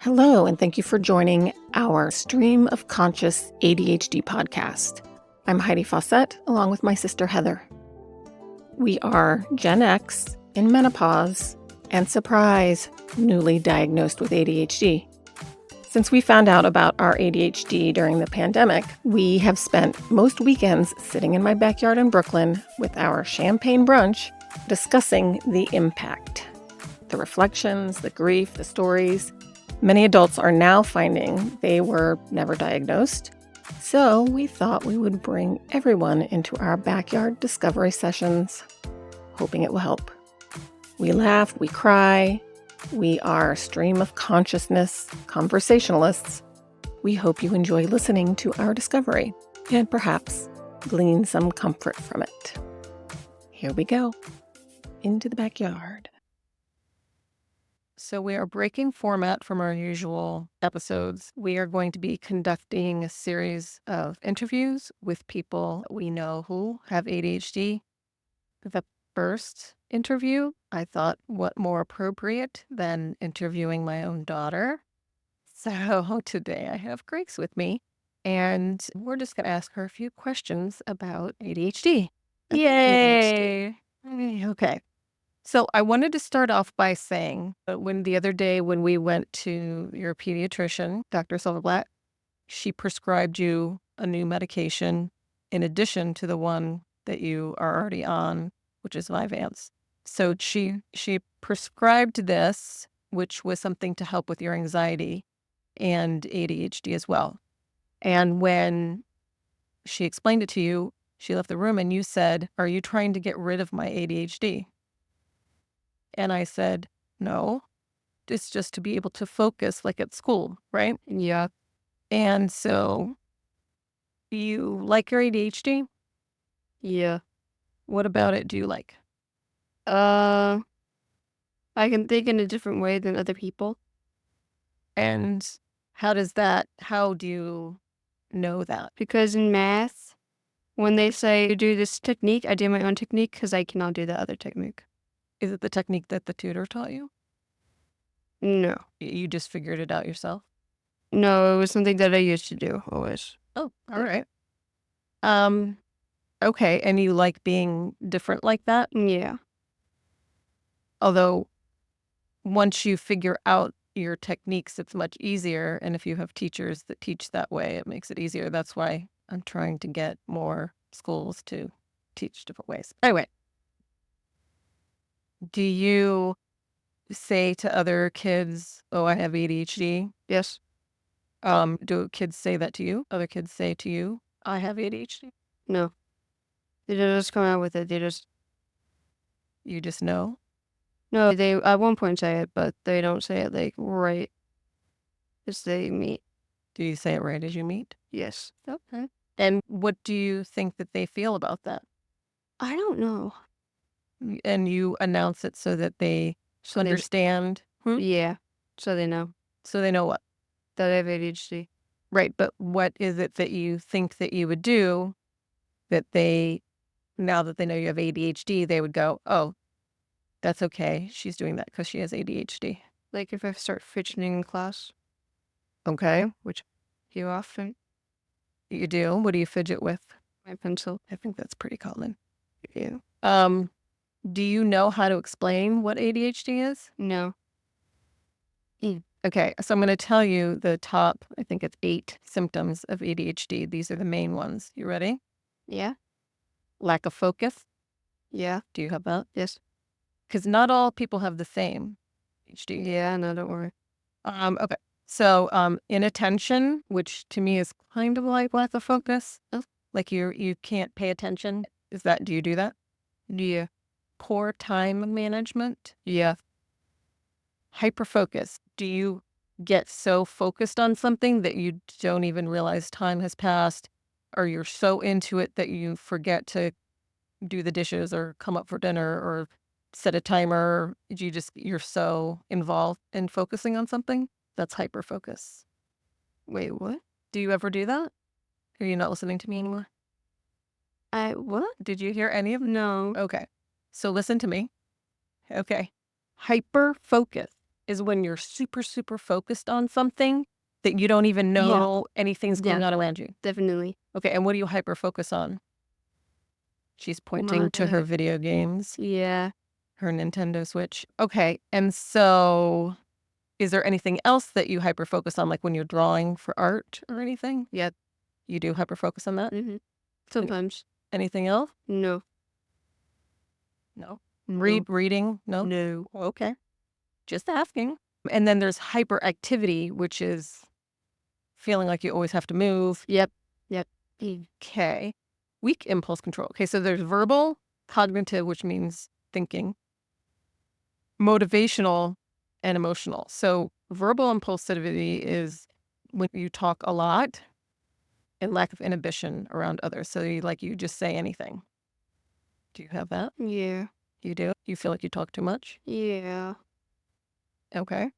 Hello, and thank you for joining our Stream of Conscious ADHD podcast. I'm Heidi Fawcett, along with my sister Heather. We are Gen X in menopause and, surprise, newly diagnosed with ADHD. Since we found out about our ADHD during the pandemic, we have spent most weekends sitting in my backyard in Brooklyn with our champagne brunch discussing the impact, the reflections, the grief, the stories. Many adults are now finding they were never diagnosed, so we thought we would bring everyone into our backyard discovery sessions, hoping it will help. We laugh, we cry, we are stream of consciousness conversationalists. We hope you enjoy listening to our discovery and perhaps glean some comfort from it. Here we go, into the backyard. So we are breaking format from our usual episodes. We are going to be conducting a series of interviews with people we know who have ADHD. The first interview, I thought, what more appropriate than interviewing my own daughter? So today I have Grace with me, and we're just going to ask her a few questions about ADHD. Yay! Okay. So I wanted to start off by saying when the other day when we went to your pediatrician, Dr. Silverblatt, she prescribed you a new medication in addition to the one that you are already on, which is Vyvanse. So she prescribed this, which was something to help with your anxiety and ADHD as well. And when she explained it to you, she left the room and you said, "Are you trying to get rid of my ADHD?" And I said, "No, it's just to be able to focus like at school, right?" Yeah. And so, you like your ADHD? Yeah. What about it do you like? I can think in a different way than other people. And how do you know that? Because in math, when they say do this technique, I do my own technique because I cannot do the other technique. Is it the technique that the tutor taught you? No. You just figured it out yourself? No, it was something that I used to do always. Oh, all right. Okay, and you like being different like that? Yeah. Although once you figure out your techniques, it's much easier. And if you have teachers that teach that way, it makes it easier. That's why I'm trying to get more schools to teach different ways. Anyway, do you say to other kids, "Oh, I have ADHD"? Yes. Do kids say that to you? Other kids say to you, "I have ADHD"? No. They just come out with it. You just know? No, they at one point say it, but they don't say it like right as they meet. Do you say it right as you meet? Yes. Okay. And what do you think that they feel about that? I don't know. And you announce it so that they So they, understand? yeah. So they know So they know what? that I have ADHD. Right, but what is it that you think that you would do that they, now that they know you have ADHD, they would go, "Oh, that's okay. She's doing that because she has ADHD." Like if I start fidgeting in class, Okay. which you often, You do? What do you fidget with? my pencil. I think that's pretty common. Yeah. Do you know how to explain what ADHD is? No. Okay, so I'm going to tell you the top, I think it's 8 symptoms of ADHD. These are the main ones. You ready? Yeah. Lack of focus. Yeah. Do you have that? Yes. Because not all people have the same ADHD. Yeah. No, don't worry. Okay. So, inattention, which to me is kind of like lack of focus. Oh. Like you can't pay attention. Do you do that? Yeah. Poor time management. Yeah. Hyperfocus. Do you get so focused on something that you don't even realize time has passed, or you're so into it that you forget to do the dishes or come up for dinner or set a timer? You're so involved in focusing on something? That's hyperfocus. Wait, what? Do you ever do that? Are you not listening to me anymore? What? Did you hear any of it? No. Okay. So listen to me. Okay. Hyperfocus is when you're super, super focused on something that you don't even Yeah. know anything's going Yeah. on around you. Definitely. Okay, and what do you hyper focus on? She's pointing to her Mother. video games, Yeah. her Nintendo Switch. Okay, and so is there anything else that you hyper focus on, like when you're drawing for art or anything? Yep. You do hyper focus on that? Mhm. Sometimes. Anything else? No. No. No. Reading? No. No. Okay. Just asking. And then there's hyperactivity, which is feeling like you always have to move. Yep. Yep. Mm. Okay. Weak impulse control. Okay, so there's verbal, cognitive, which means thinking, motivational, and emotional. So verbal impulsivity is when you talk a lot and lack of inhibition around others. So you just say anything. Do you have that? Yeah. You do? You feel like you talk too much? Yeah. Okay.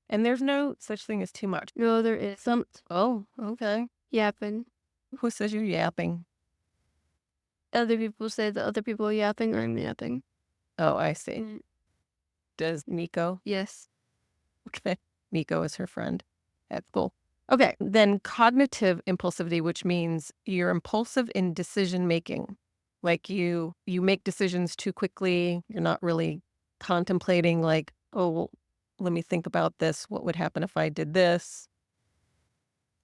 And there's no such thing as too much. No, there is. Oh, okay. Yapping. Who says you're yapping? Other people say that other people are yapping or I'm yapping. Oh, I see. Mm. Does Nico? Yes. Okay. Nico is her friend. That's cool. Okay. Then cognitive impulsivity, which means you're impulsive in decision making. Like you make decisions too quickly. You're not really contemplating like, oh, well, let me think about this. What would happen if I did this?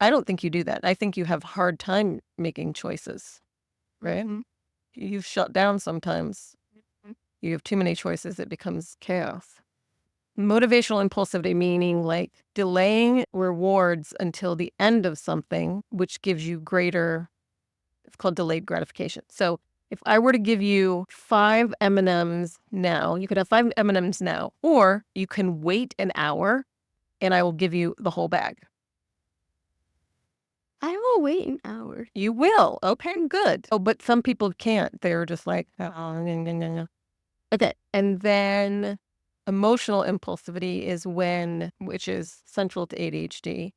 I don't think you do that. I think you have hard time making choices, right? Mhm. You shut down sometimes. Mhm. You have too many choices, it becomes chaos. Motivational impulsivity, meaning like delaying rewards until the end of something, which gives you greater, it's called delayed gratification. So if I were to give you 5 M&Ms now, you could have 5 M&Ms now, or you can wait an hour and I will give you the whole bag. I will wait an hour. You will. Okay, good. Oh, but some people can't. They're just like, oh, no, no, no, no. Okay. And then emotional impulsivity is when, which is central to ADHD,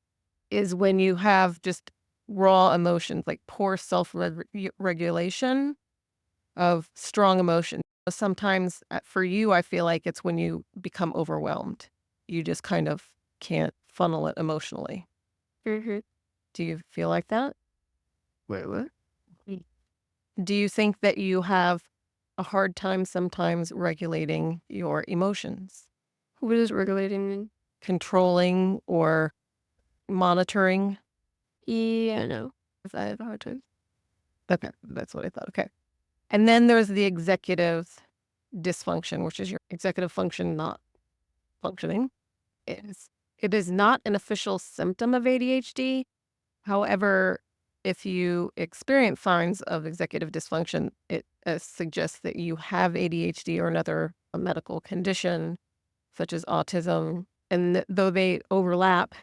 is when you have just raw emotions, like poor self-regulation of strong emotion. Sometimes for you, I feel like it's when you become overwhelmed. You just kind of can't funnel it emotionally. Mhm. Do you feel like that? Wait, what? Do you think that you have a hard time sometimes regulating your emotions, What is regulating mean? controlling or monitoring? Yeah, no. I have a hard time. Okay, that's what I thought. Okay. And then there's the executive dysfunction, which is your executive function not functioning. It is not an official symptom of ADHD. However, if you experience signs of executive dysfunction, it suggests that you have ADHD or another medical condition, such as autism. And though they overlap,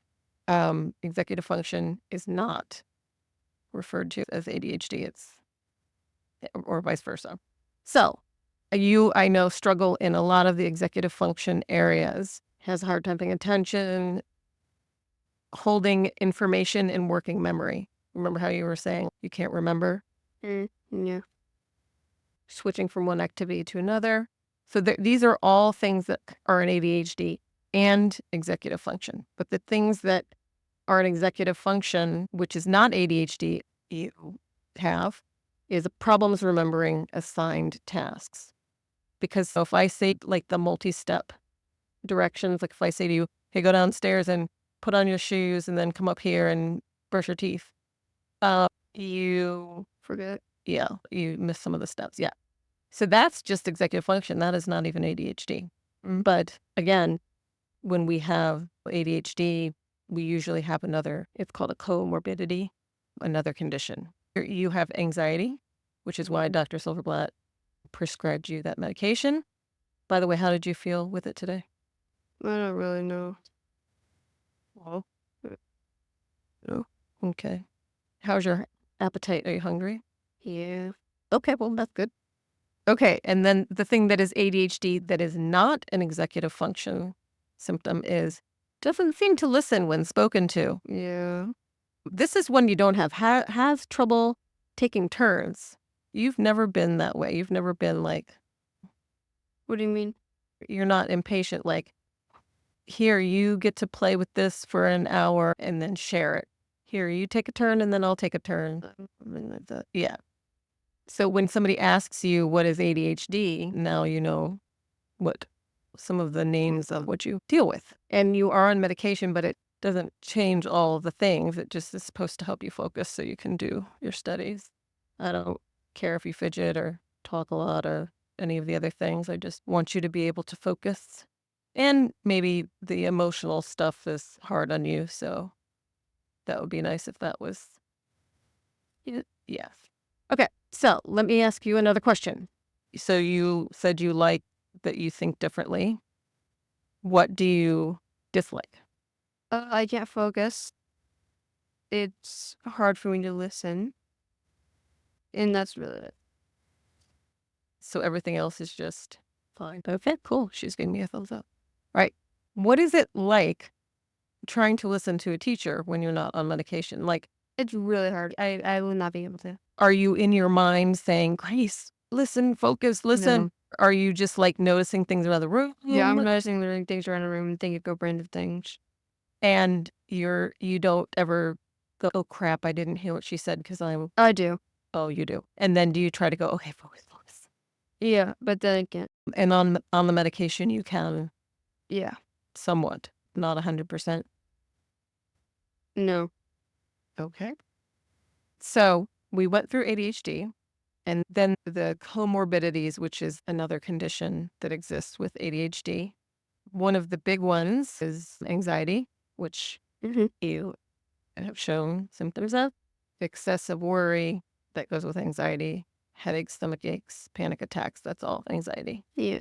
executive function is not referred to as ADHD. It's or vice versa. So, I know, struggle in a lot of the executive function areas. Has a hard time paying attention, holding information in working memory. Remember how you were saying you can't remember? Yeah. Switching from one activity to another. So these are all things that are in ADHD and executive function. But the things that are an executive function, which is not ADHD, you have, is problems remembering assigned tasks. Because so if I say like the multi-step directions, like if I say to you, hey, go downstairs and put on your shoes and then come up here and brush your teeth, you Forget. yeah, you miss some of the steps. Yeah. So that's just executive function. That is not even ADHD. But again, when we have ADHD, we usually have another, it's called a comorbidity, another condition. You have anxiety, which is why Dr. Silverblatt prescribed you that medication. By the way, how did you feel with it today? I don't really know. Oh, no. Okay. How's your appetite? Are you hungry? Yeah. Okay, well, that's good. Okay, and then the thing that is ADHD that is not an executive function symptom is doesn't seem to listen when spoken to. Yeah. This is when you don't have has trouble taking turns. You've never been that way. You've never been like What do you mean? you're not impatient. Like Here, you get to play with this for an hour and then share it. Here, you take a turn and then I'll take a turn. Something like that. Yeah. So when somebody asks you what is ADHD, now you know what some of the names of what you deal with. And you are on medication, but it doesn't change all of the things. It just is supposed to help you focus so you can do your studies. I don't care if you fidget or talk a lot or any of the other things. I just want you to be able to focus. And maybe the emotional stuff is hard on you, so that would be nice if that was. Yes. Okay, so let me ask you another question. So you said you like that you think differently. What do you dislike? I can't focus. It's hard for me to listen, and that's really it. So everything else is just fine. Okay, cool. She's giving me a thumbs up. Right. What is it like trying to listen to a teacher when you're not on medication? Like, It's really hard. I will not be able to. are you in your mind saying, Grace, listen, focus, listen? No. Are you just like noticing things around the room? Yeah, I'm noticing the things around the room and thinking of random things. And you don't ever go, oh crap, I didn't hear what she said because I'm, I do. oh, you do. And then do you try to go, okay, focus, focus. Yeah, but then I can't. And on the medication, you can Yeah. somewhat, not 100%. No. Okay. So we went through ADHD and then the comorbidities, which is another condition that exists with ADHD. One of the big ones is anxiety, which Mm-hmm. you have shown symptoms of, excessive worry that goes with anxiety, headaches, stomach aches, panic attacks. That's all anxiety. Yeah.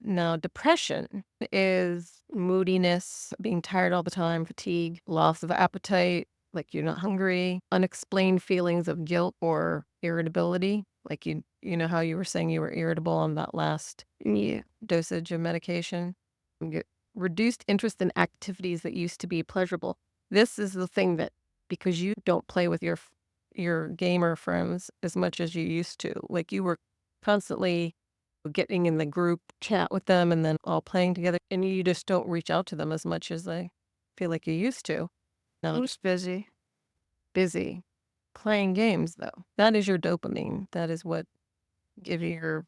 Now, depression is moodiness, being tired all the time, fatigue, loss of appetite, like you're not hungry, unexplained feelings of guilt or irritability. Like you know how you were saying you were irritable on that last Yeah. dosage of medication. You get reduced interest in activities that used to be pleasurable. This is the thing that because you don't play with your gamer friends as much as you used to. Like you were constantly getting in the group chat with them and then all playing together and you just don't reach out to them as much as I feel like you used to. Now I'm it's just busy. busy playing games though. That is your dopamine. That is what gives you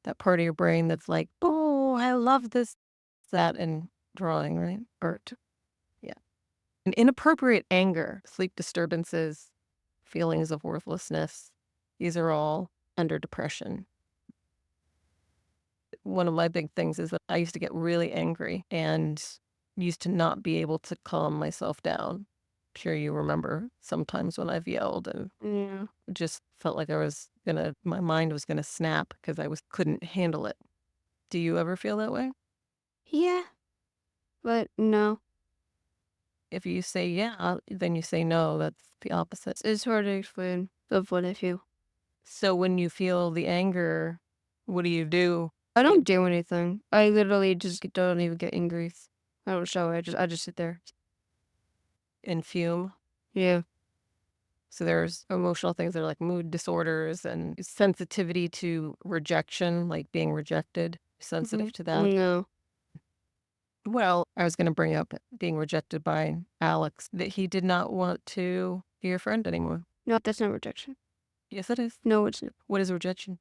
that part of your brain that's like, oh, I love this, that, and drawing, right? Yeah. And inappropriate anger, sleep disturbances, feelings of worthlessness. These are all under depression. One of my big things is that I used to get really angry and used to not be able to calm myself down. Sure, you remember sometimes when I've yelled and Yeah. just felt like my mind was gonna snap because couldn't handle it. Do you ever feel that way? Yeah. But no. If you say yeah, then you say no. That's the opposite. It's hard to explain of what I feel. So when you feel the anger, what do you do? I don't do anything. I literally just don't even get angry. I don't show it. I just sit there. And fume? Yeah. So there's emotional things that are like mood disorders and sensitivity to rejection, like being rejected, sensitive to that. No. Well, I was going to bring up being rejected by Alex, that he did not want to be your friend anymore. No, that's not rejection. Yes, it is. No, it's not. What is rejection?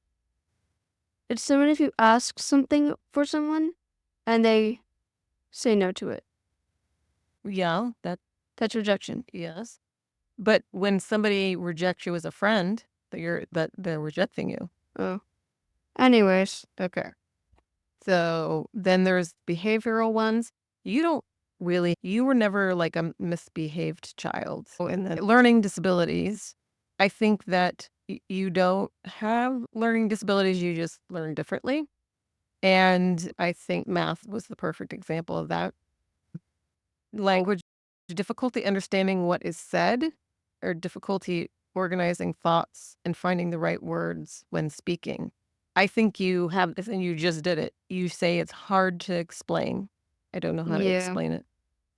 It's someone if you ask something for someone and they say no to it. Yeah, That's rejection. yes. But when somebody rejects you as a friend, that they're rejecting you. Oh. Anyways. Okay. So then there's behavioral ones. You were never like a misbehaved child. So in the learning disabilities, I think that you don't have learning disabilities, you just learn differently. And I think math was the perfect example of that. Language, difficulty understanding what is said, or difficulty organizing thoughts and finding the right words when speaking. I think you have this and you just did it. You say it's hard to explain. I don't know how to Yeah. explain it.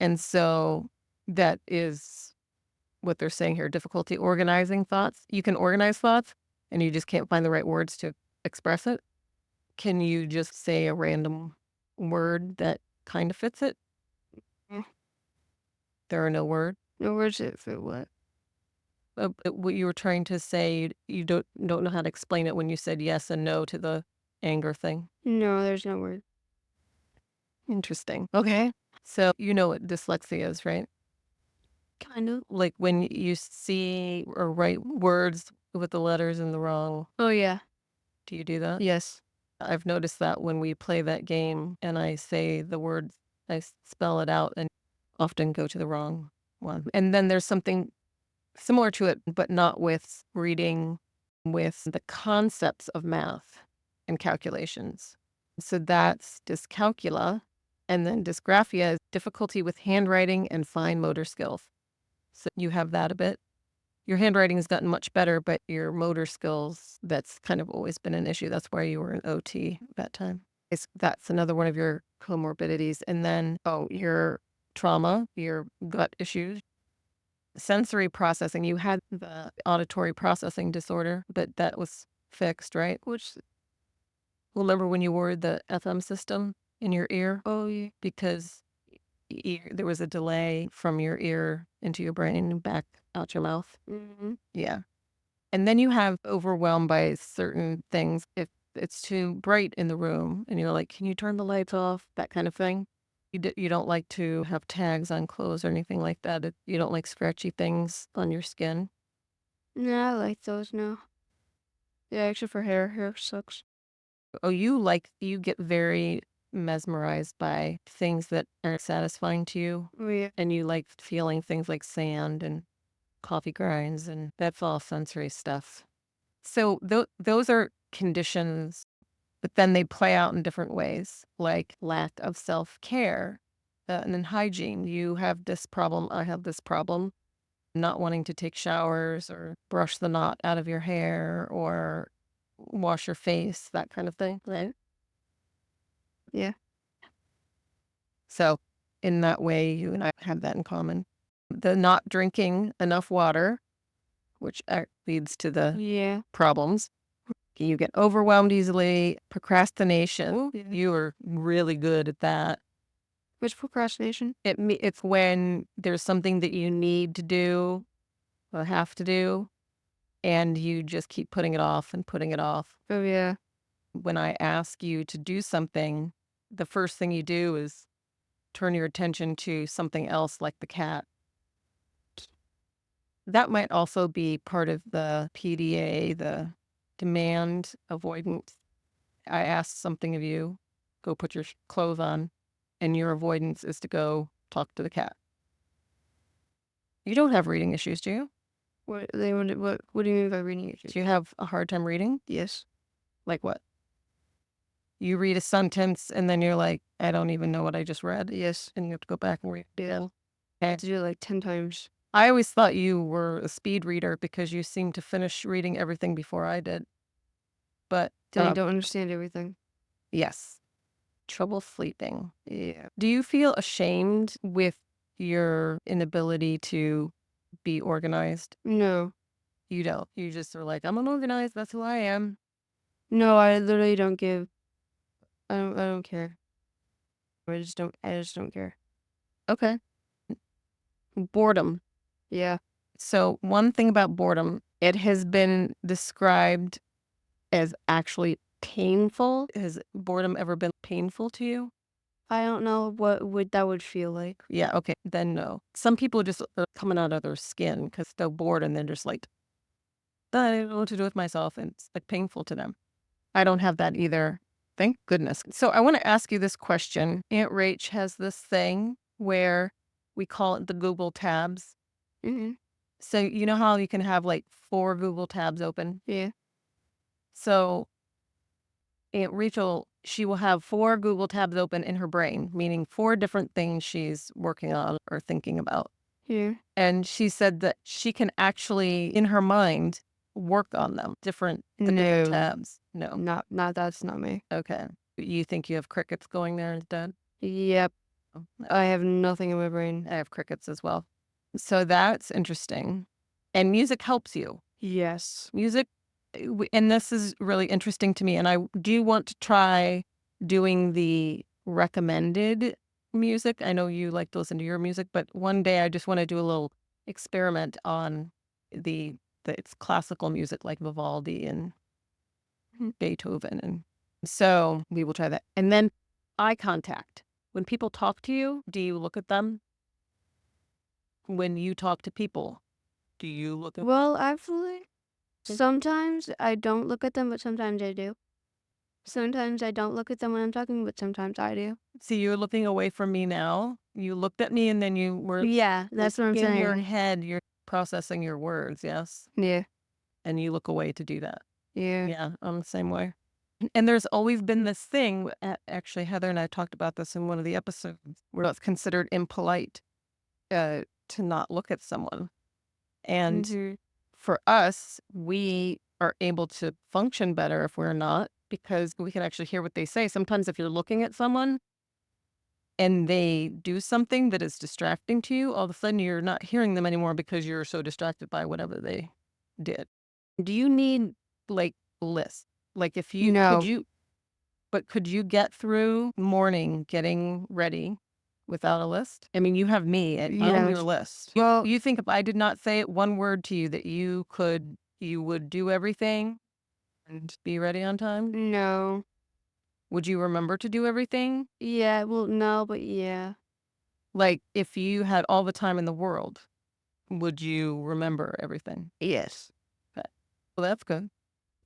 And so that is what they're saying here, difficulty organizing thoughts. You can organize thoughts and you just can't find the right words to express it. Can you just say a random word that kind of fits it? There are no words. No words for what? What you were trying to say, you don't know how to explain it when you said yes and no to the anger thing. No, there's no word. Interesting. Okay. So you know what dyslexia is, right? Kind of. Like when you see or write words with the letters in the wrong. Oh, yeah. Do you do that? Yes. I've noticed that when we play that game and I say the words, spell it out and often go to the wrong one. And then there's something similar to it, but not with reading, with the concepts of math and calculations. So that's dyscalculia. And then dysgraphia is difficulty with handwriting and fine motor skills. So you have that a bit. Your handwriting has gotten much better, but your motor skills, that's kind of always been an issue. That's why you were in OT that time. That's another one of your comorbidities. And then, your trauma, your gut issues, sensory processing. You had the auditory processing disorder, but that was fixed, right? Which? Remember when you wore the FM system in your ear? Oh, yeah. Because there was a delay from your ear into your brain and back out your mouth. Mm-hmm. Yeah. And then you have overwhelmed by certain things. If it's too bright in the room and you're like, can you turn the lights off? That kind of thing. You don't like to have tags on clothes or anything like that. You don't like scratchy things on your skin. No, I like those now. Yeah, except for hair. Hair sucks. Oh, you get very mesmerized by things that aren't satisfying to you. Oh, yeah. And you like feeling things like sand and coffee grinds, and that's all sensory stuff. So those are conditions, but then they play out in different ways, like lack of self-care, and then hygiene. You have this problem, I have this problem, not wanting to take showers or brush the knot out of your hair or wash your face, that kind of thing, right? Yeah. So in that way, you and I have that in common. The not drinking enough water, which leads to the Yeah. problems. You get overwhelmed easily. Procrastination, Yeah. you are really good at that. Which procrastination? It's when there's something that you need to do or have to do, and you just keep putting it off and putting it off. Oh, yeah. When I ask you to do something, the first thing you do is turn your attention to something else like the cat. That might also be part of the PDA, the demand avoidance. I ask something of you, go put your clothes on, and your avoidance is to go talk to the cat. You don't have reading issues, do you? What do you mean by reading issues? Do you have a hard time reading? Yes. Like what? You read a sentence and then you're like, I don't even know what I just read. Yes. And you have to go back and read it. Yeah. I had to do it like 10 times. I always thought you were a speed reader because you seemed to finish reading everything before I did. But Then I don't understand everything. yes, trouble sleeping. Yeah. Do you feel ashamed with your inability to be organized? No. You don't. You just are like, I'm unorganized. That's who I am. No, I literally don't give. I don't care. I just don't care. Okay. Boredom. Yeah. So one thing about boredom, it has been described as actually painful. Has boredom ever been painful to you? I don't know what that would feel like. Yeah, okay, then no. Some people just are coming out of their skin because they're bored and they're just like, I don't know what to do with myself, and it's like painful to them. I don't have that either. Thank goodness. So I want to ask you this question. Aunt Rach has this thing where we call it the Google tabs. Mm-hmm. So you know how you can have like 4 Google tabs open? Yeah. So Aunt Rachel, she will have 4 Google tabs open in her brain, meaning 4 different things she's working on or thinking about. Yeah. And she said that she can actually, in her mind, work on them, the different No. tabs. No. Not that's not me. Okay. You think you have crickets going there instead? Yep. Oh, I have nothing in my brain. I have crickets as well. So that's interesting. And music helps you. Yes. Music, and this is really interesting to me. And I do want to try doing the recommended music. I know you like to listen to your music, but one day I just want to do a little experiment on the it's classical music like Vivaldi and Beethoven, and so we will try that. And then eye contact. When people talk to you, do you look at them? When you talk to people, do you look at Well, actually, sometimes I don't look at them, but sometimes I do. Sometimes I don't look at them when I'm talking, but sometimes I do. See, you're looking away from me now. You looked at me and then you were Yeah, like that's what I'm in your saying. head, you're processing your words, yes? Yeah, And you look away to do that. yeah. Yeah, I'm the same way. And there's always been this thing, actually, Heather and I talked about this in one of the episodes, where it's considered impolite to not look at someone. And Mm-hmm. for us, we are able to function better if we're not, because we can actually hear what they say. Sometimes if you're looking at someone and they do something that is distracting to you, all of a sudden you're not hearing them anymore because you're so distracted by whatever they did. Do you need like lists? Like if you No. could you get through morning getting ready without a list? I mean, you have me and I'm your Yes. list. Well, You think if I did not say it one word to you that you would do everything and be ready on time? no. Would you remember to do everything? Yeah, well, no, but yeah. Like if you had all the time in the world, would you remember everything? Yes. Okay. Well, that's good.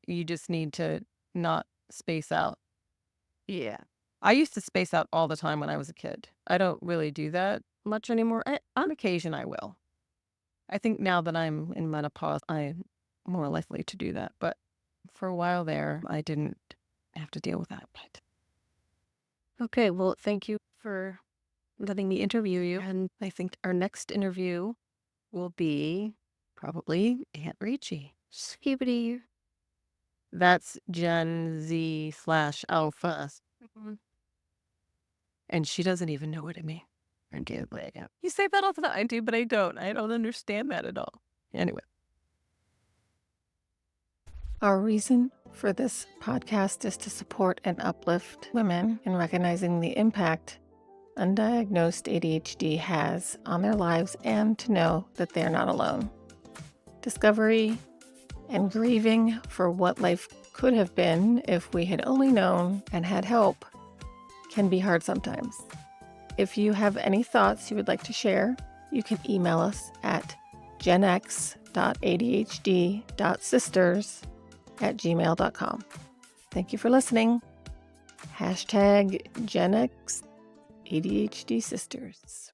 You just need to not space out. Yeah. I used to space out all the time when I was a kid. I don't really do that much anymore. On occasion, I will. I think now that I'm in menopause, I'm more likely to do that. But for a while there, I didn't have to deal with that. But okay, well, thank you for letting me interview you. And I think our next interview will be probably Aunt Rachie. Skibbity. That's Gen Z/Alpha. Mhm. And she doesn't even know what it means. You say that all the time. I do, but I don't. I don't understand that at all. Anyway. Our reason for this podcast is to support and uplift women in recognizing the impact undiagnosed ADHD has on their lives and to know that they are not alone. Discovery and grieving for what life could have been if we had only known and had help can be hard sometimes. If you have any thoughts you would like to share, you can email us at genx.adhd.sisters@gmail.com. Thank you for listening. #GenX ADHD Sisters.